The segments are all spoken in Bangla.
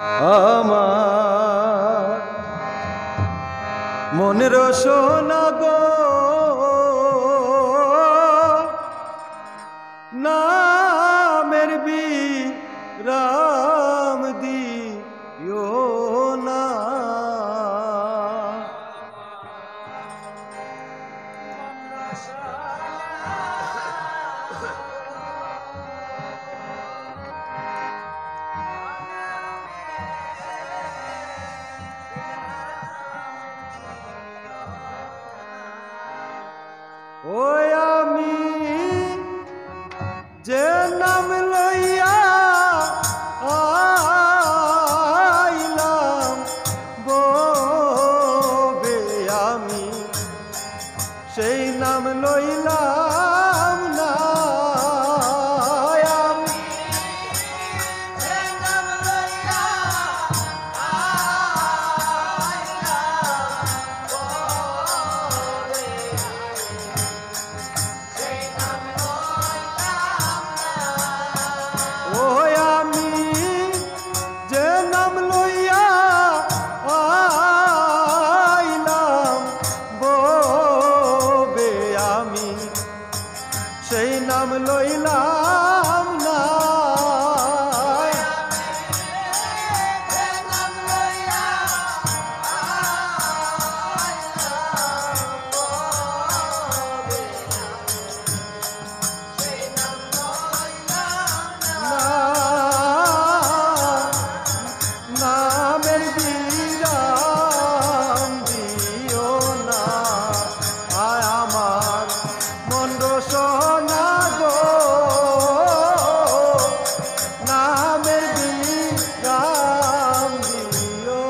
আমার মনের সোনা গো নামের বিরাম দিও না। ওই আমি যে নাম লইয়া আইলাম ববে আমি সেই নাম লইলাম না। সেই নাম লইলাম না। নামের বিরাম দিও না। আয় আমার মন্দ সোনা গো নামের বিরাম দিও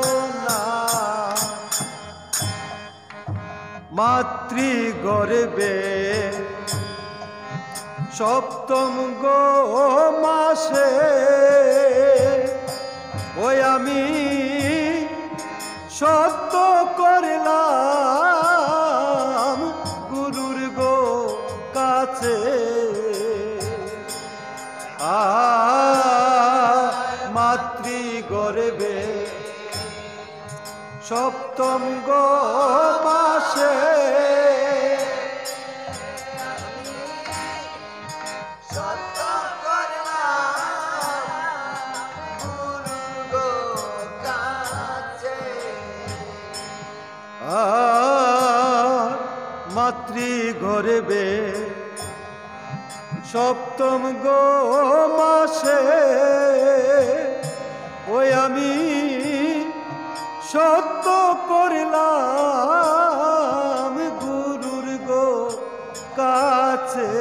না। মাতৃগর্ভে সপ্তম গো মাসে ওই আমি সত্য করলাম গুরুর গো কাছে। মাতৃগর্ভে সপ্তম গো মাসে মাতৃগর্ভে সপ্তম গো মাসে ওই আমি সত্য করলাম গুরুর গো কাছে।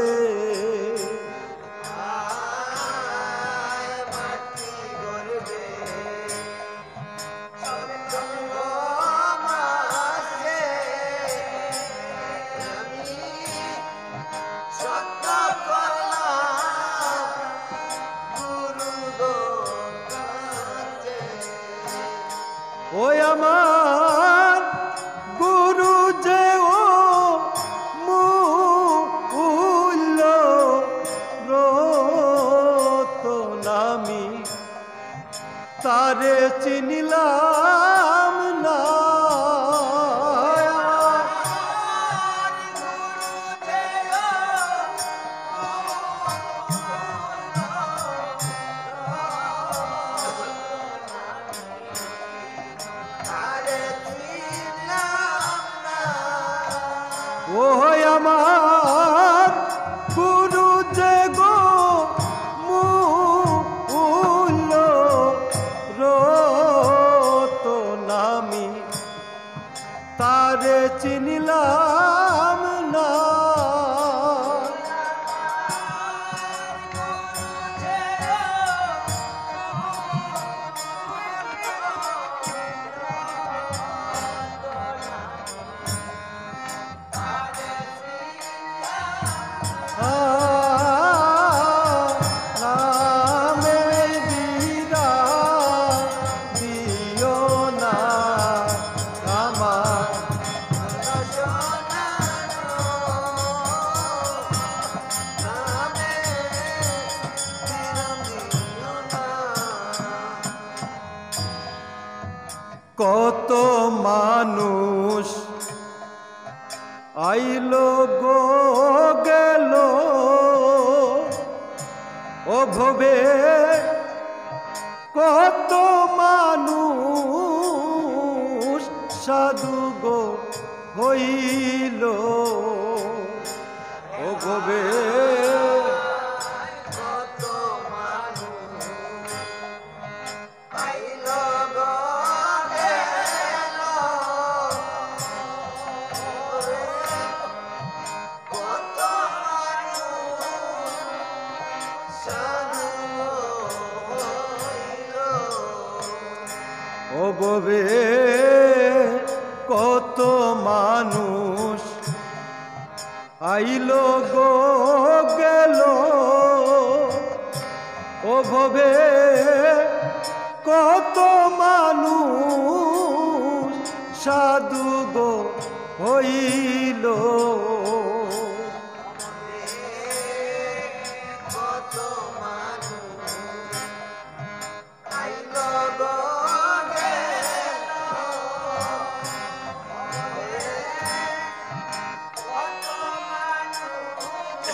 ওই আমার গুরু যে ও মূল্য রতন আমি তারে চিনিলাম না। ও আমার গুরু যে গো মূল্য রতন আমি কত মানুষ আইলো গো গেল ও ভবে, কত মানুষ সাধু গো হইল ও ভবে, কত মানুষ আইল গো গেল, কত মানুষ সাধু হইল ও ভবে, কত মানুষ আইলো গো গেল ও ভবে, কত মানুষ সাধু গো হইল কত মানুষ আইল গো গেল, কত মানুষ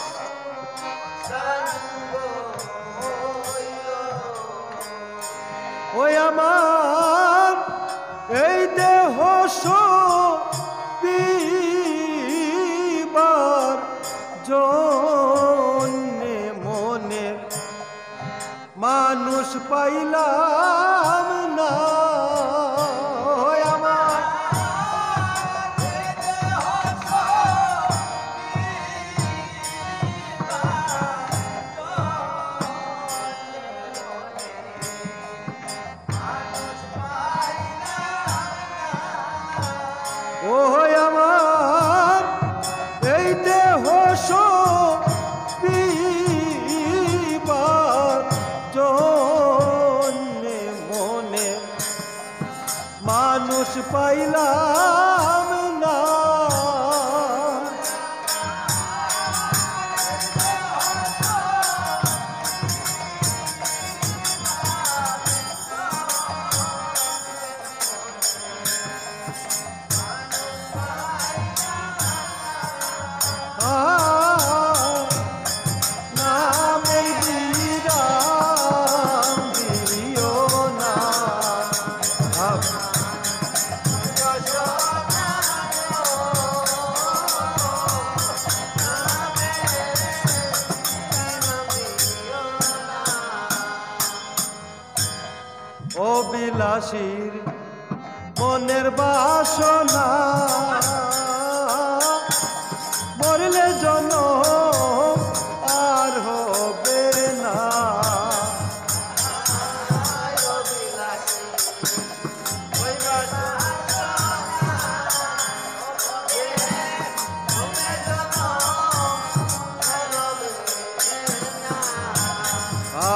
সাধু হইল। ওই আমার এই দেহ সবিবার জন্যে মনের মানুষ পাইলাম না, ওই আমার ও আমার এই দেহ সবিবার জন্যে মনে মানুষ পাইলাম না, নামে বিরাম দিও না, অবিলাসীর মনের বাসনা মরলে জনম আর হবে না,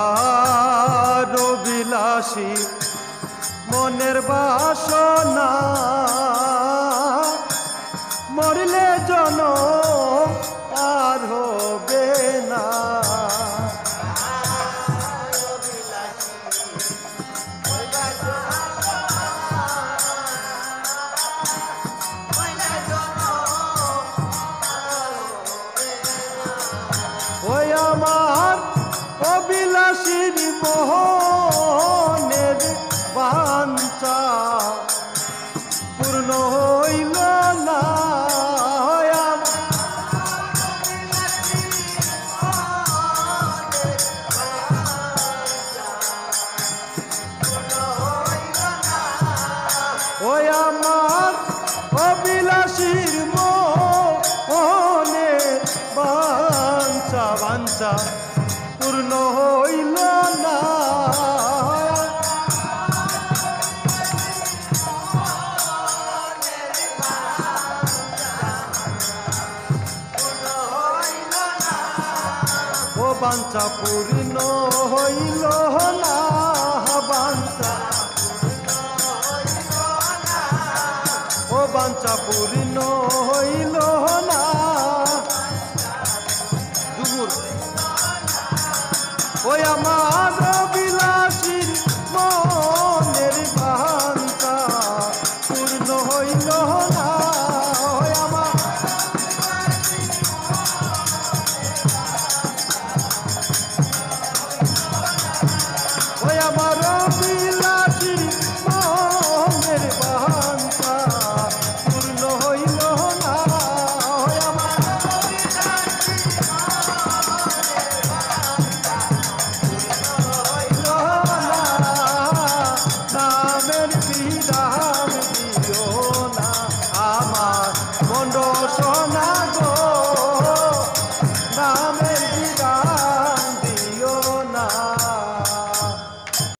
আর অবিলাসী মনের বাসনা মরলে জনম আর হবে না, ওই আমার অবিলাসীর মোহনের বাঞ্ছা পূর্ণ হইল না, ওই আমার ওই আমার অবিলাসীর মোহনের বাঞ্ছা বাঞ্ছা পূর্ণ হইল না, ও বাঞ্ছা পূর্ণ হইল না, বাঞ্ছা ও বাঞ্ছা পূর্ণ হইল না, ওই আমার